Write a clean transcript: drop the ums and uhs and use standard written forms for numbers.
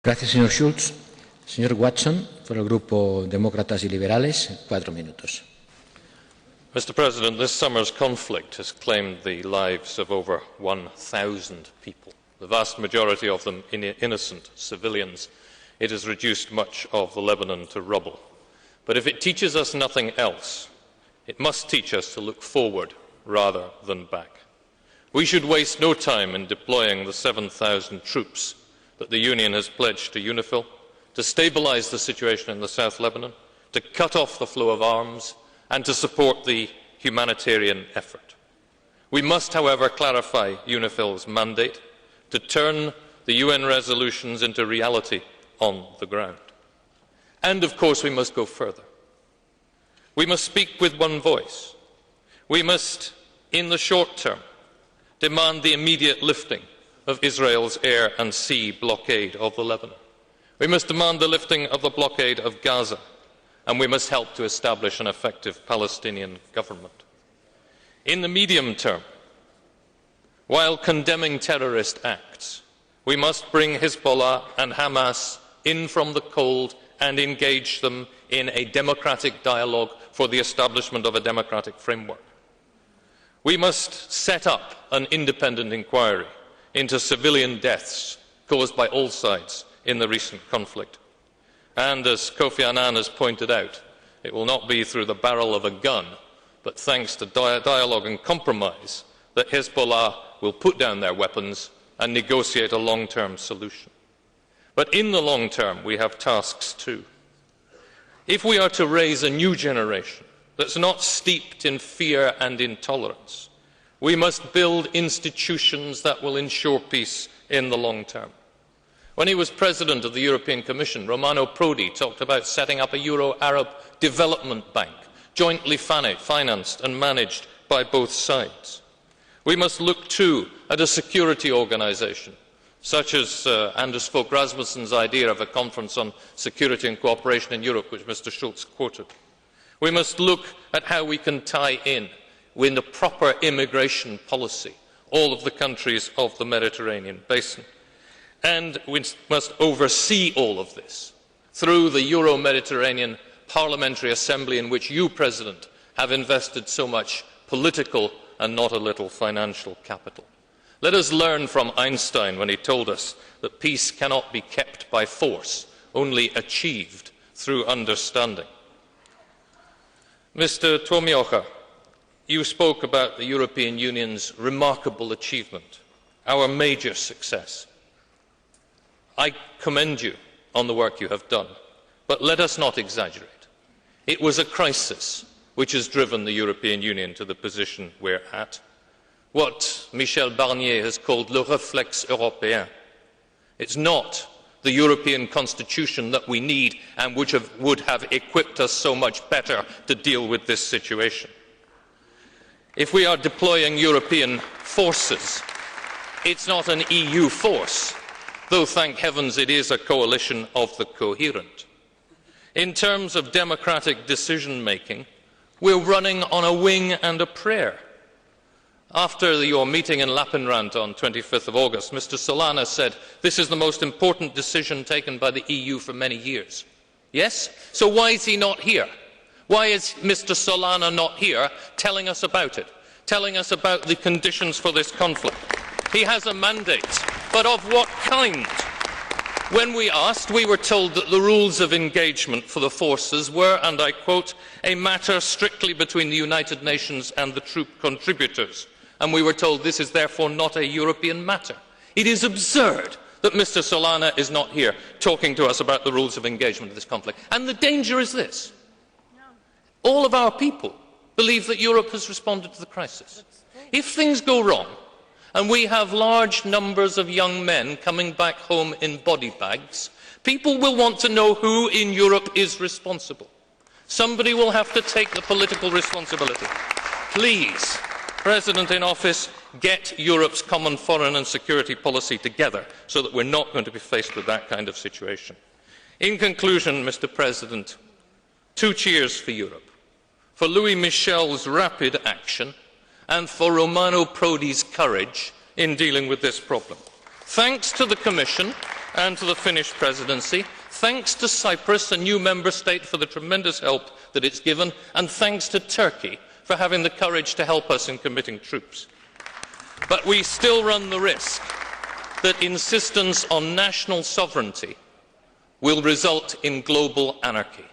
Gracias, señor Schulz. Señor Watson, por el Grupo Demócratas y Liberales, 4 minutos. Mr. President, this summer's conflict has claimed the lives of over 1,000 people, the vast majority of them innocent civilians. It has reduced much of Lebanon to rubble. But if it teaches us nothing else, it must teach us to look forward rather than back. We should waste no time in deploying the 7,000 troops that the Union has pledged to UNIFIL, to stabilise the situation in the South Lebanon, to cut off the flow of arms, and to support the humanitarian effort. We must, however, clarify UNIFIL's mandate to turn the UN resolutions into reality on the ground. And, of course, we must go further. We must speak with one voice. We must, in the short term, demand the immediate lifting of Israel's air and sea blockade of the Lebanon. We must demand the lifting of the blockade of Gaza, and we must help to establish an effective Palestinian government. In the medium term, while condemning terrorist acts, we must bring Hezbollah and Hamas in from the cold and engage them in a democratic dialogue for the establishment of a democratic framework. We must set up an independent inquiry into civilian deaths caused by all sides in the recent conflict. And as Kofi Annan has pointed out, it will not be through the barrel of a gun, but thanks to dialogue and compromise, that Hezbollah will put down their weapons and negotiate a long-term solution. But in the long term, we have tasks too. If we are to raise a new generation that's not steeped in fear and intolerance, we must build institutions that will ensure peace in the long term. When he was President of the European Commission, Romano Prodi talked about setting up a Euro-Arab development bank, jointly financed and managed by both sides. We must look too at a security organisation, such as Anders Fogh Rasmussen's idea of a conference on security and cooperation in Europe, which Mr. Schulz quoted. We must look at how we can tie in with a proper immigration policy all of the countries of the Mediterranean basin. And we must oversee all of this through the Euro-Mediterranean Parliamentary Assembly, in which you, President, have invested so much political and not a little financial capital. Let us learn from Einstein when he told us that peace cannot be kept by force, only achieved through understanding. Mr. Tomioja, you spoke about the European Union's remarkable achievement, our major success. I commend you on the work you have done, but let us not exaggerate. It was a crisis which has driven the European Union to the position we're at. What Michel Barnier has called le réflexe européen. It's not the European Constitution that we need and which would have equipped us so much better to deal with this situation. If we are deploying European forces, it's not an EU force, though thank heavens it is a coalition of the coherent. In terms of democratic decision-making, we're running on a wing and a prayer. After your meeting in Lappenrant on 25th of August, Mr. Solana said, "This is the most important decision taken by the EU for many years." Yes? So why is he not here? Why is Mr. Solana not here telling us about it, telling us about the conditions for this conflict? He has a mandate, but of what kind? When we asked, we were told that the rules of engagement for the forces were, and I quote, "a matter strictly between the United Nations and the troop contributors." And we were told this is therefore not a European matter. It is absurd that Mr. Solana is not here talking to us about the rules of engagement of this conflict. And the danger is this. All of our people believe that Europe has responded to the crisis. If things go wrong, and we have large numbers of young men coming back home in body bags, people will want to know who in Europe is responsible. Somebody will have to take the political responsibility. Please, President in office, get Europe's common foreign and security policy together so that we're not going to be faced with that kind of situation. In conclusion, Mr. President, 2 cheers for Europe, for Louis Michel's rapid action, and for Romano Prodi's courage in dealing with this problem. Thanks to the Commission, and to the Finnish presidency. Thanks to Cyprus, a new member state, for the tremendous help that it's given, and thanks to Turkey for having the courage to help us in committing troops. But we still run the risk that insistence on national sovereignty will result in global anarchy.